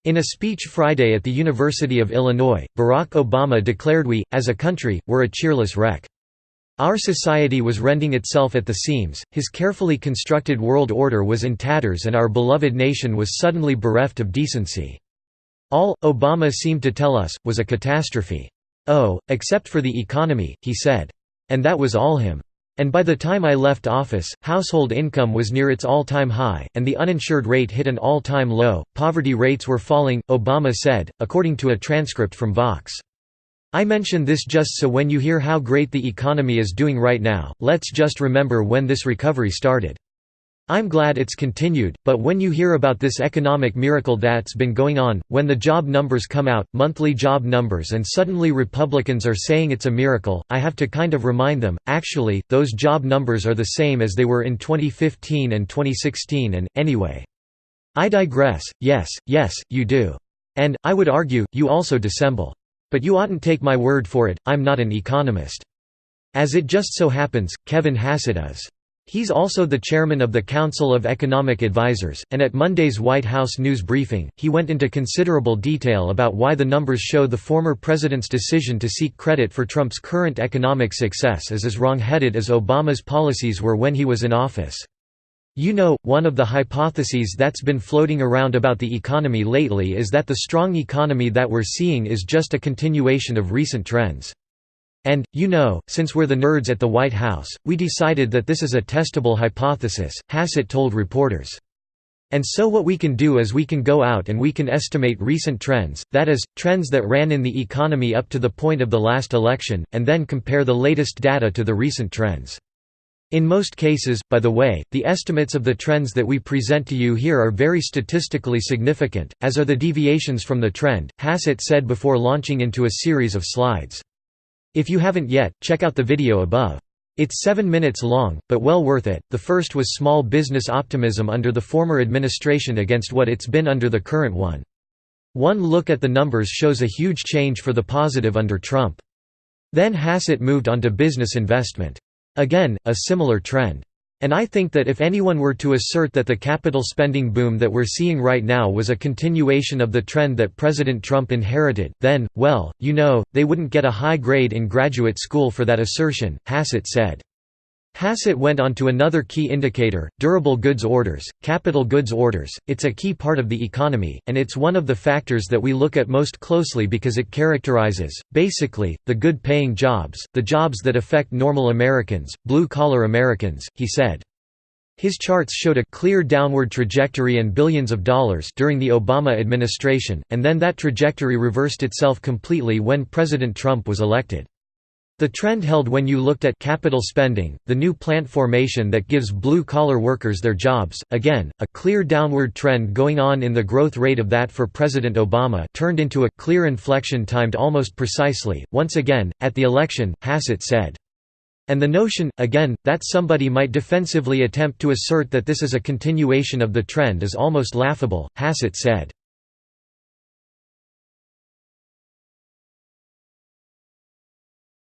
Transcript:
In a speech Friday at the University of Illinois, Barack Obama declared we, as a country, were a cheerless wreck. Our society was rending itself at the seams, his carefully constructed world order was in tatters, and our beloved nation was suddenly bereft of decency. All, Obama seemed to tell us, was a catastrophe. Oh, except for the economy, he said. And that was all him. And by the time I left office, household income was near its all-time high, and the uninsured rate hit an all-time low. Poverty rates were falling, Obama said, according to a transcript from Vox. I mention this just so when you hear how great the economy is doing right now, let's just remember when this recovery started. I'm glad it's continued, but when you hear about this economic miracle that's been going on, when the job numbers come out, monthly job numbers, and suddenly Republicans are saying it's a miracle, I have to kind of remind them, actually, those job numbers are the same as they were in 2015 and 2016 and, anyway. I digress, yes, you do. And, I would argue, you also dissemble. But you oughtn't take my word for it, I'm not an economist. As it just so happens, Kevin Hassett is. He's also the chairman of the Council of Economic Advisers, and at Monday's White House news briefing, he went into considerable detail about why the numbers show the former president's decision to seek credit for Trump's current economic success is as wrong-headed as Obama's policies were when he was in office. You know, one of the hypotheses that's been floating around about the economy lately is that the strong economy that we're seeing is just a continuation of recent trends. And, you know, since we're the nerds at the White House, we decided that this is a testable hypothesis, Hassett told reporters. And so what we can do is we can go out and we can estimate recent trends, that is, trends that ran in the economy up to the point of the last election, and then compare the latest data to the recent trends. In most cases, by the way, the estimates of the trends that we present to you here are very statistically significant, as are the deviations from the trend, Hassett said before launching into a series of slides. If you haven't yet, check out the video above. It's 7 minutes long, but well worth it. The first was small business optimism under the former administration against what it's been under the current one. One look at the numbers shows a huge change for the positive under Trump. Then Hassett moved on to business investment. Again, a similar trend. And I think that if anyone were to assert that the capital spending boom that we're seeing right now was a continuation of the trend that President Trump inherited, then, well, you know, they wouldn't get a high grade in graduate school for that assertion, Hassett said. Hassett went on to another key indicator, durable goods orders, capital goods orders. It's a key part of the economy, and it's one of the factors that we look at most closely because it characterizes, basically, the good-paying jobs, the jobs that affect normal Americans, blue-collar Americans, he said. His charts showed a clear downward trajectory and billions of dollars during the Obama administration, and then that trajectory reversed itself completely when President Trump was elected. The trend held when you looked at capital spending, the new plant formation that gives blue-collar workers their jobs, again, a clear downward trend going on in the growth rate of that for President Obama turned into a clear inflection timed almost precisely, once again, at the election, Hassett said. And the notion, again, that somebody might defensively attempt to assert that this is a continuation of the trend is almost laughable, Hassett said.